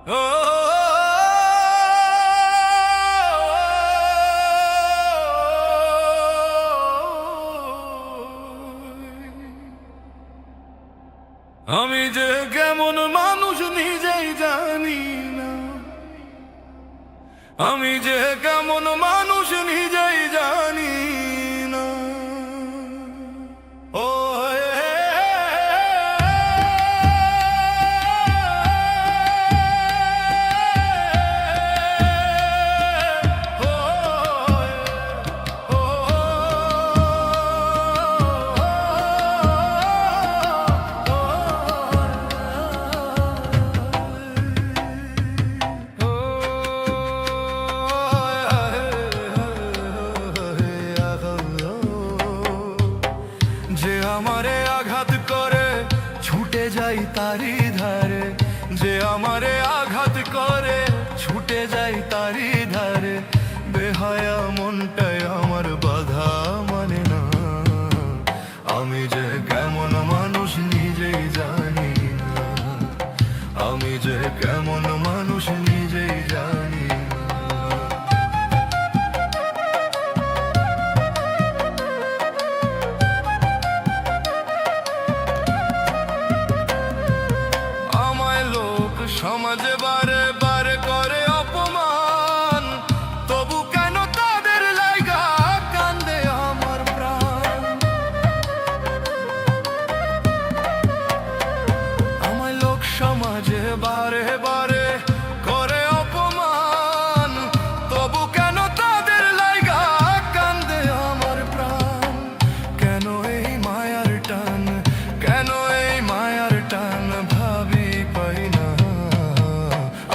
ও আমি যে কেমন মানুষ নিজেই জানি না, আমি যে কেমন মানুষ নিজেই জানি না। ও যে আমারে আঘাত করে ছুটে যাই তারি ধারে, যে আমারে আঘাত করে ছুটে যাই তারি ধারে, বেহায়া মনটাই আমার বাধা মানে না। আমি যে কেমন মানুষ নিজেই জানি না, আমি যে কেমন মানুষ নিজেই জানি না। সমাজে বারে বারে করে অপমান, তবু কেন তাদের লাইগা কান্দে আমার প্রাণ। আমায় লোক সমাজে বারে বারে করে অপমান, তবু কেন তাদের লাইগা কান্দে আমার প্রাণ। কেন এই মায়ার টান, কেন এই মায়ার টান ভাবি পাই না।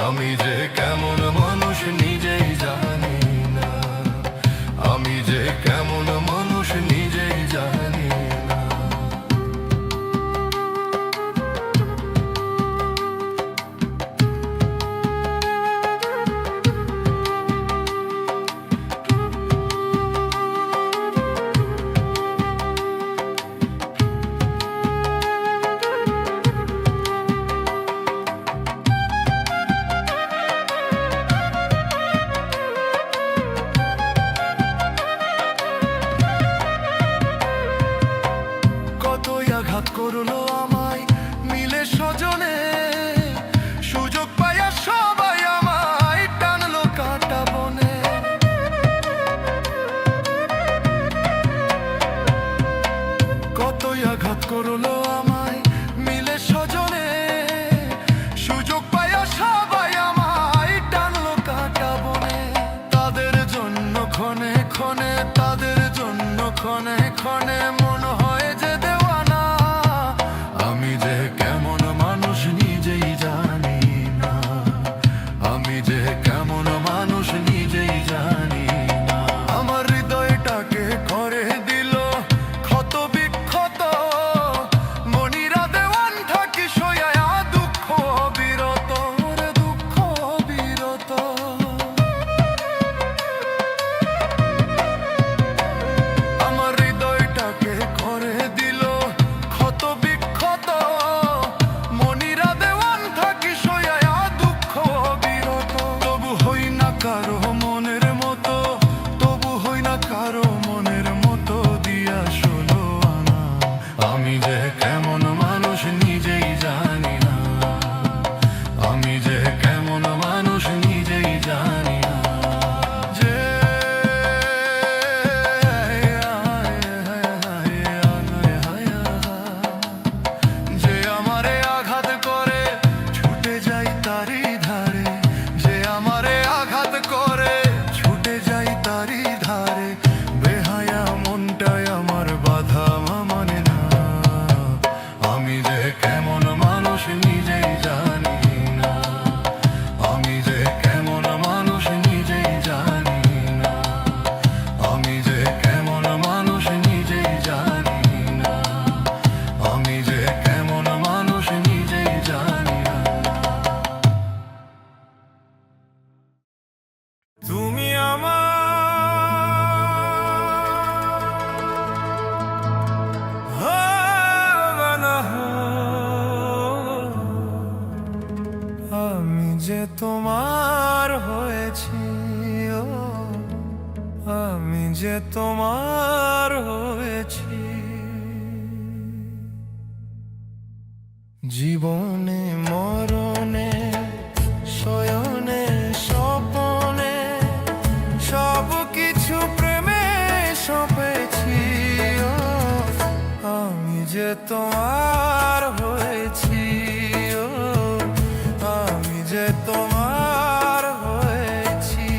আমি যে কেমন মানুষ নিজেই জানি না, আমি যে কেমন মানুষ নিজেই জানি না। আঘাত করলো আমায় মিলে স্বজনে, সুযোগ পাইয়া সবাই আমায় টানলো কাটা বনে। কতই আঘাত করলো আমায় মিলে স্বজনে, সুযোগ পাইয়া সবাই আমায় টানলো কাটা বনে। তাদের জন্য ক্ষণে ক্ষণে, তাদের জন্য ক্ষণে ক্ষণে মন হয় যে দেওয়ানা। আমি যে কেমন মানুষ নিজেই জানি না, আমি যে কেমন মানুষ নিজেই জানি না। আমার হৃদয়টাকে করে দিল ক্ষত বিক্ষত, মনিরা দেওয়ান থাকি সয়া দুঃখ বিরত, দুঃখ বিরত। আমার হৃদয়টাকে করে দিল ক্ষত বিক্ষত, মনিরা দেওয়ান থাকি সয়া দুঃখ বিরত। তবু হই না কারো মনের মতো, তবু হই না কারো মনের মতো দিয়া ষোলো আনা। আমি যে কেমন মানুষ নিজেই জানি না, আমি যে কেমন মানুষ নিজেই জানি না। যে যে আমারে আঘাত করে ছুটে যাই তারি ধারে, যে আমারে আঘাত করে ছুটে যাই তারি ধারে, বেহায়া মনটাই আমার বাধা মানে না। আমি যে কেমন মানুষ নিজেই জানি না, আমি যে কেমন মানুষ নিজেই জানি না, আমি যে কেমন মানুষ নিজেই জানি না, আমি যে কেমন মানুষ নিজেই জানি না। যে তোমার হয়েছি, ও আমি যে তোমার হয়েছি। জীবনে মরণে শয়নে স্বপনে সব কিছু প্রেমে সপেছি, ও আমি যে তোমার হয়েছি, ও আমি যে তোমার হয়েছি।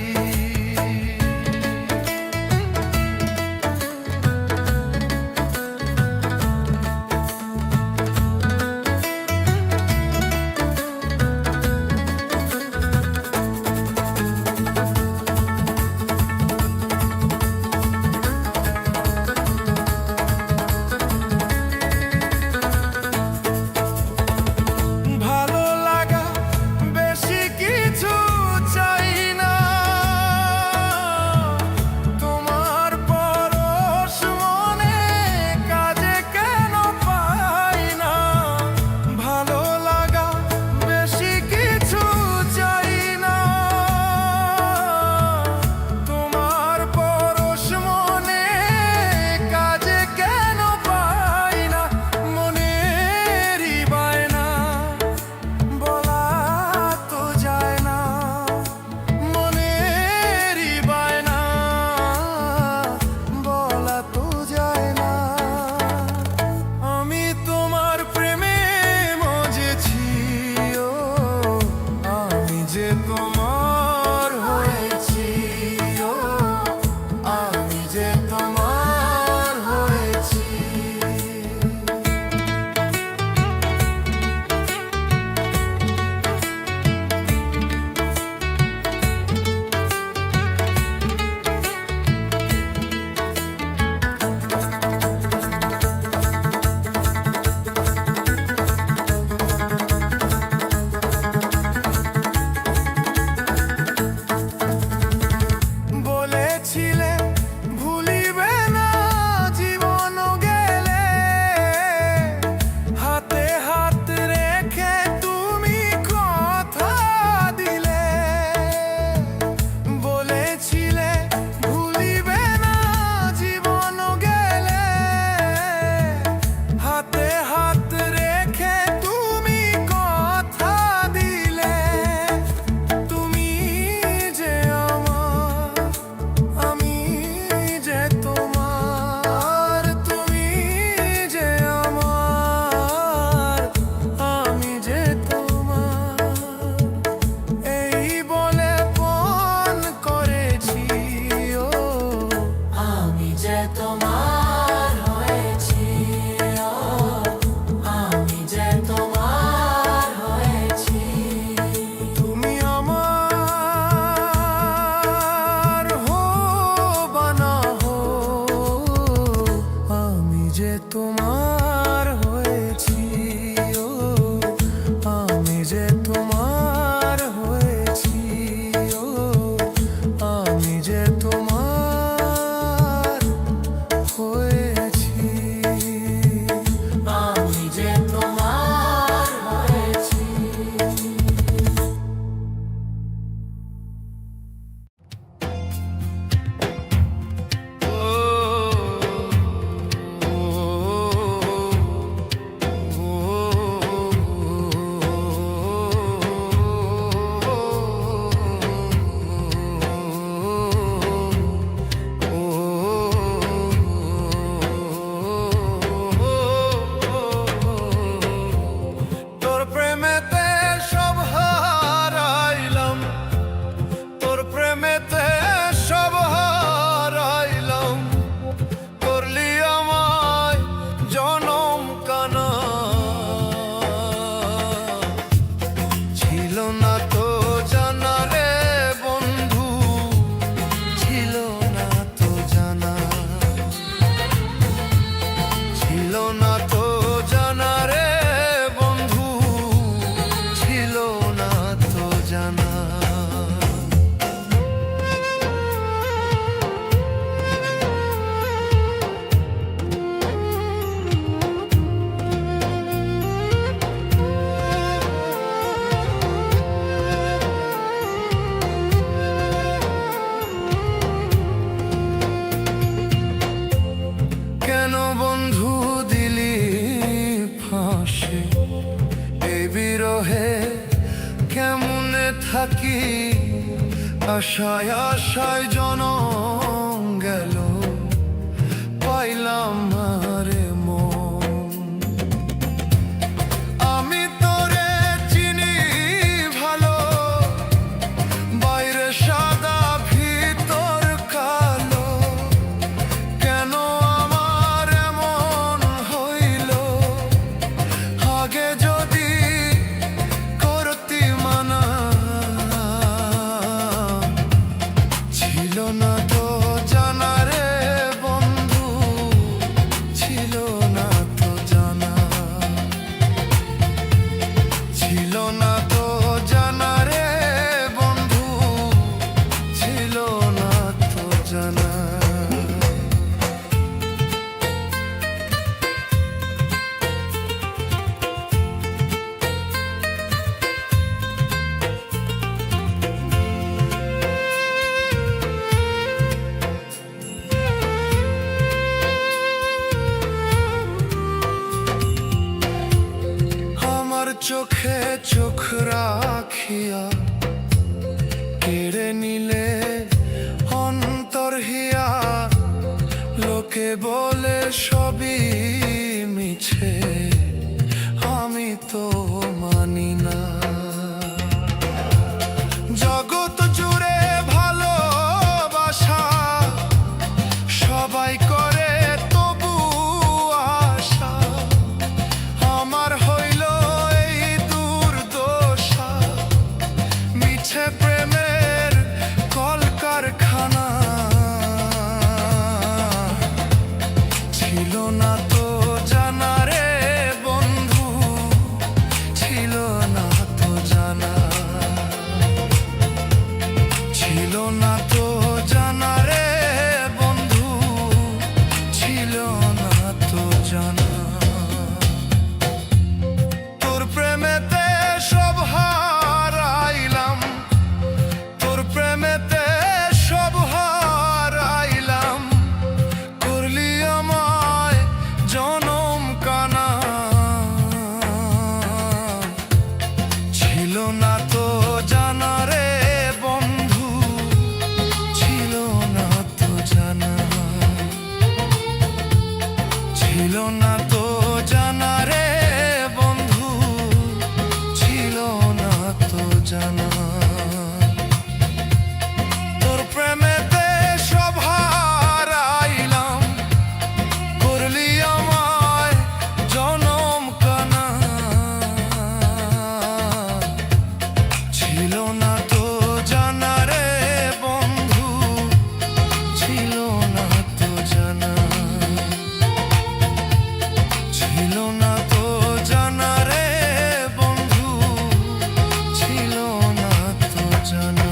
থাকি, আশায় আশায় জনম গেল, পাইলাম আরে মন। আমি তোরে চিনি ভালো, বাইরে সাদা ভিতর কালো, কেন আমার এমন হইল? আগে যদি করতি মানা, ছিল না তো জানা রে বন্ধু, ছিল না তো জানা, ছিল না তো জানা রে বন্ধু, ছিল না তো জানা। আমার চোখে চোখ রাখিয়া কেড়ে নিলে অন্তর হিয়া, লোকে বলে সবই মিছে, আমি তো মানি না। জগৎ জুড়ে ভালোবাসা সবাই করে তবু আশা, আমার হইল এই দুর্দশা, মিছে প্রেমের কলকারখানা। ছিল না তো জানা রে বন্ধু, ছিল না তো জানা, ছিল না তো জানা রে বন্ধু, ছিল না তো জানা। তোর প্রেমেতে সব হারাইলাম, তোর প্রেমেতে সব হারাইলাম, করলি আমায় জনম কানা। ছিল না তো জানা রে বন্ধু, ছিল না তো জানা, ছিল না তো জানা রে বন্ধু, ছিল না তো জানা। তোর প্রেমেতে সব হারাইলাম, করলি আমায় জনম কানা। ছিল না তো জানা রে বন্ধু, ছিল না তো জানা, ছিল না তো জানা রে বন্ধু, ছিল না তো জানা।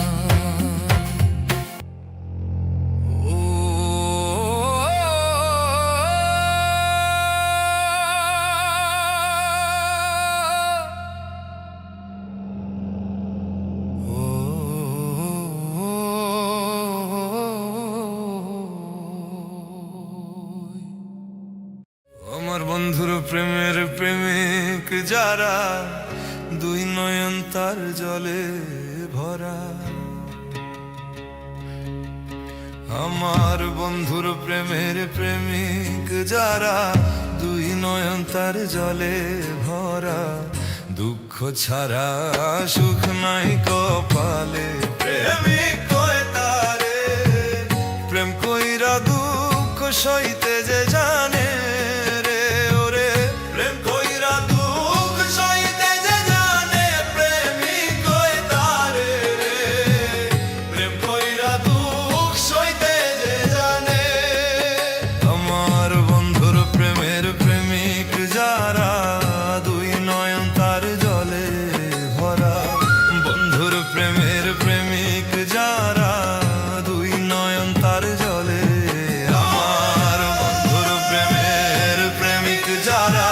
ও আমার বন্ধুর প্রেমের প্রেমিক যারা, দুই নয়ন তার জলে ভরা। আমার বন্ধুর প্রেমের প্রেমিক যারা, দুই নয়ন তার জলে ভরা। দুঃখ ছাড়া সুখ নাই কপালে, প্রেমিক কয় তারে। প্রেম কইরা দুঃখ সইতে যে জানে রে, ওরে প্রেম কইরা দুঃখ সইতে যে জানে, প্রেমিক কয় তারে রে। প্রেম কইরা দুঃখ সইতে যে জানে। আমার বন্ধুর প্রেমের প্রেমিক যারা, দুই নয়ন তার জলে ভরা। বন্ধুর প্রেমের প্রেমিক যারা, দুই নয়ন তার জলে। আমার বন্ধুর প্রেমের প্রেমিক যারা,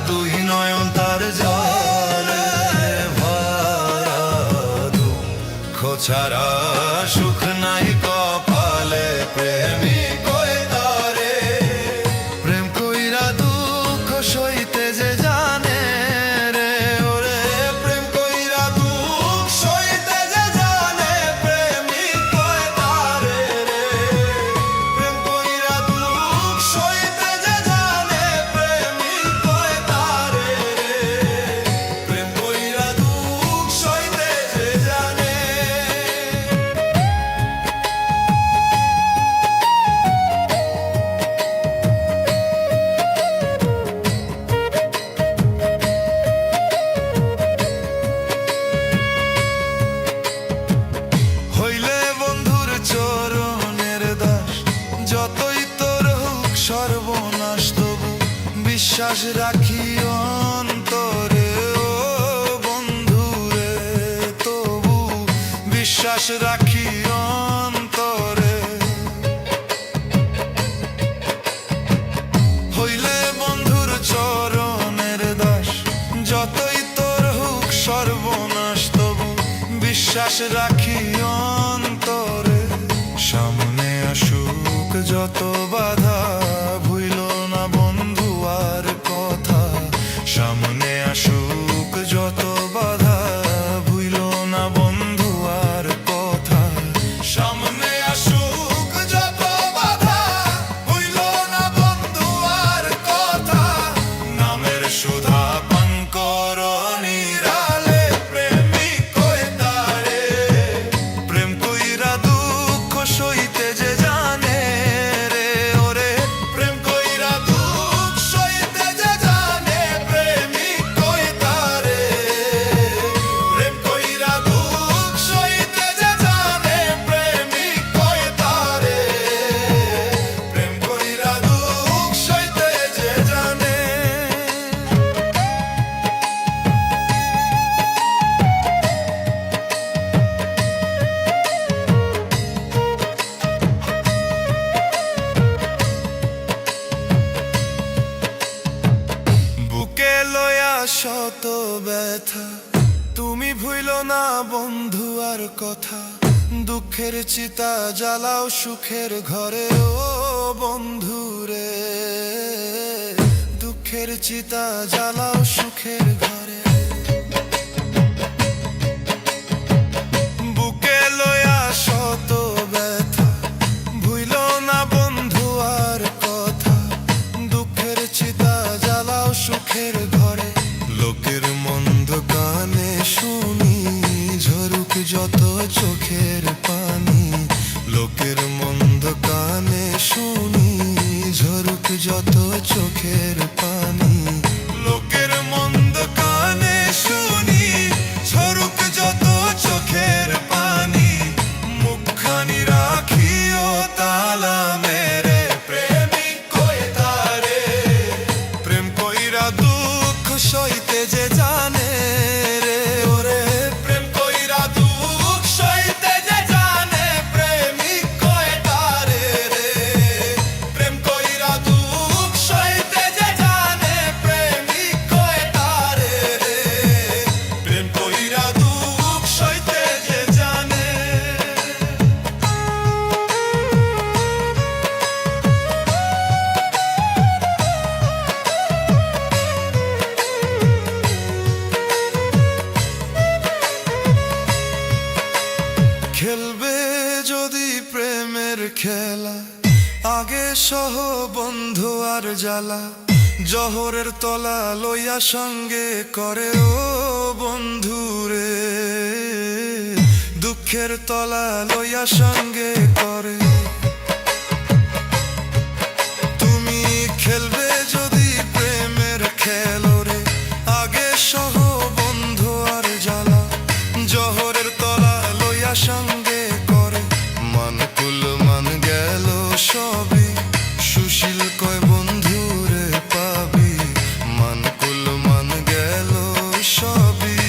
দুই নয়ন তার জলে ভরা। দুঃখ ছাড়া সুখ নাই কপালে, প্রেমিক কয় তারে। প্রেম কইরা দুঃখ সইতে যে জানে রে, ওরে প্রেম কইরা দুঃখ সইতে বিশ্বাস রাখি অন্তরে ও বন্ধুরে, তবু বিশ্বাস রাখি অন্তরে। হইলে বন্ধুর চরণের দাস, যতই তোর হোক সর্বনাশ, তবু বিশ্বাস রাখি অন্তরে। সামনে আসুক যত বাধা, ভুইল না বন্ধু আর কথা। সামনে আসুক যত বাধা, ভুইল না বন্ধু আর কথা। সামনে আসুক যত বাধা, ভুইল না বন্ধু আর কথা। নামের সুধা পান কর নিরালে, প্রেমিক কই তারে। প্রেম কইরা দুঃখ সইতে যে জানে রে ওরে, প্রেম কইরা দুঃখ সইতে যে জানে, প্রেমিক কই তারে। প্রেম কইরা দুঃখ সইতে যে জানে, প্রেমিক কই তারে। প্রেম কইরা দুঃখ সইতে যে জানে। বুকে লয়া শত ব্যথা, তুমি ভুইল না বন্ধু আর কথা। দুঃখের চিতা জ্বালাও সুখের ঘরে ও বন্ধুরে, দুঃখের চিতা জ্বালাও সুখের ঘরে। বুকে লয়া শত ব্যথা, ভুইল না বন্ধু আর কথা। দুঃখের চিতা জ্বালাও সুখের ঘরে। লোকের মন্দ গানে শুনি, ঝরুক যত চোখের পানি। লোকের মন্দ গানে শুনি, ঝরুক যত চোখের পানি। লোকের মন্দ গানে শুনি, ঝরুক যত চোখের পানি। মুখখানি রাখিও তালা মেরে, প্রেমিক কই তারে। প্রেম কইরা দুঃখ সইতে যে জানে রে ওরে, প্রেম কইরা দুঃখ সইতে যে জানে, প্রেমিক কই তারে রে। প্রেম কইরা দুঃখ সইতে যে জানে, প্রেমিক কই তারে রে। প্রেম কইরা দুঃখ সইতে যে জানে। খেলবে যদি প্রেমের খেলা, আগে সহ বন্ধু আর জ্বালা। জহরের তলা লইয়া সঙ্গে করে ও বন্ধুরে, দুঃখের তলা লইয়া সঙ্গে করে। তুমি খেলবে যদি প্রেমের খেলোরে, আগে সহ বন্ধু আর জ্বালা। জহরের তলা লইয়া সঙ্গে করে। মানকুল মান গেল সবই, সুশীল কয় বন্ধুরে পাবি। মানকুল মান গেল সবই।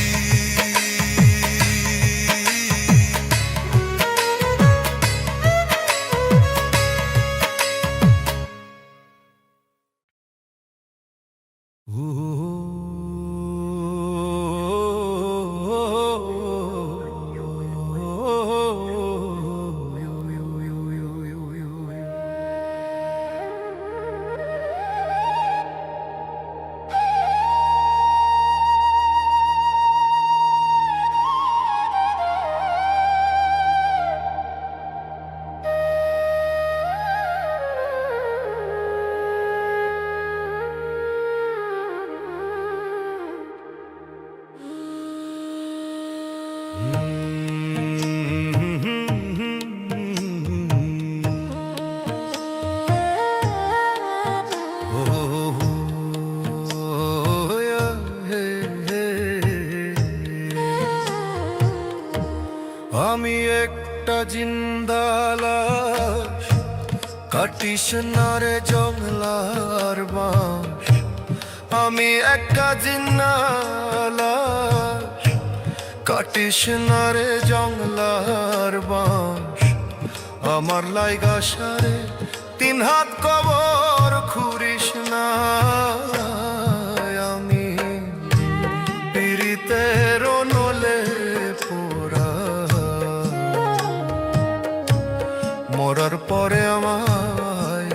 আমি একটা জিন্দা লাশ, কাটিস না রে জংলার বাঁশ। আমি একটা জিন্নালাশ, কাটিস না রে জংলার বাঁশ। আমার লাইগা সারে 3 হাত কবর খুঁড়িস না। আমি পীড়িতের নলে পোড়া, মরার পরে আমায়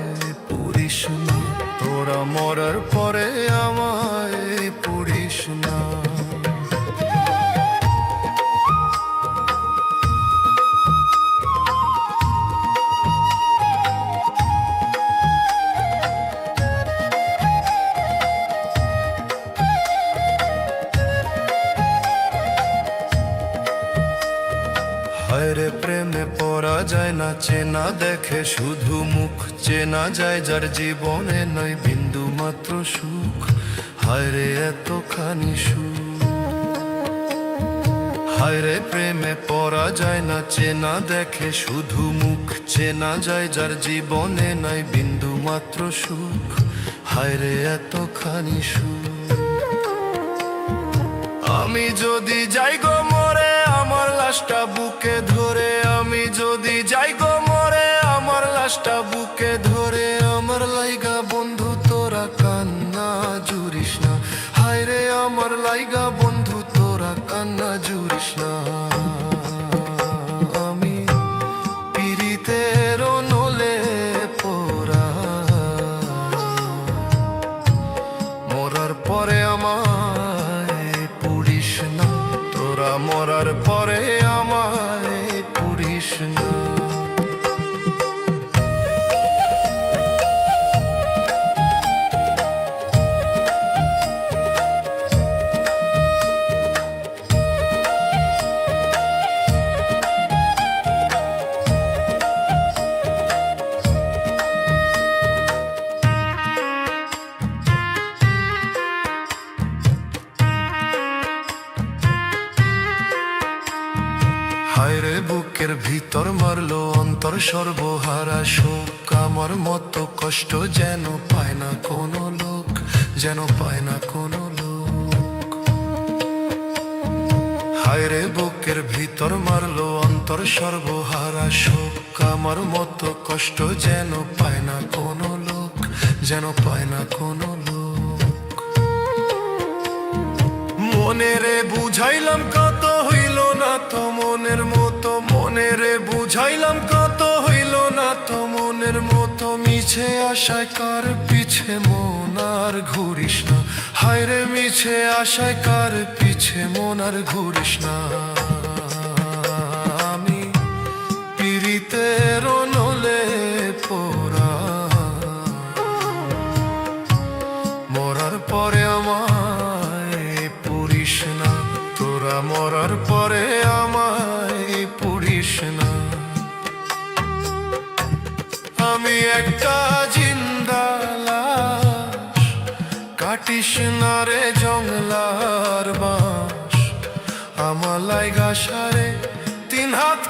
পুরিস না। তোরা মরার পরে আমায় পুরিস না। হায়রে প্রেমে পড়া যায় না, চেনা দেখে শুধু মুখ। চেনা যায় যার জীবনে নয় বিন্দু মাত্র সুখ। হায়রে এতখানি সুখ। হায়রে প্রেমে পড়া যায় না, চেনা দেখে শুধু মুখ। চেনা যায় যার জীবনে নাই বিন্দু মাত্র সুখ। হায়রে এতখানি সুখ। আমি যদি যাই গো মরে আমার লাশটা বুকে ধরে। আমি যদি যাই গো মরে আমার লাশটা বুকে ধরে। আমার লাইগা বন্ধু তোরা কান্না জুড়িস না। হায়রে আমার লাইগা বন্ধু তোরা কান্না জুড়িস না। আমি পীড়িতের নলে পোড়া, মরার পরে আমায় পুরিস না। তোরা মরার পরে আমায় পুরিস না। হায়রে বুকের ভিতর মারলো অন্তর সর্বহারা শোক। আমার মতো কষ্ট যেন পায় না কোনো লোক, যেন পায় না কোনো লোক। হায়রে বুকের ভিতর মারলো অন্তর সর্বহারা শোক। আমার মতো কষ্ট যেন পায় না কোনো লোক, যেন পায় না কোনো লোক। মনেরে বুঝাইলাম কত হইল না তো মনের মতো। মনেরে বুঝাইলাম কত হইল না তো মনের মতো। মিছে আশায় কার পিছে মন আর ঘুরিস না। হায়রে মিছে আশায় কার পিছে মন আর ঘুরিস না। আমি পীড়িতের নলে পোড়া, মরার পরে আমায় পুরিস না। তোরা মরার পরে আমায় পুরিস না। আমি একটা জিন্দা লাশ, কাটিস না রে জংলার বাঁশ। আমার লাইগা সারে 3 হাত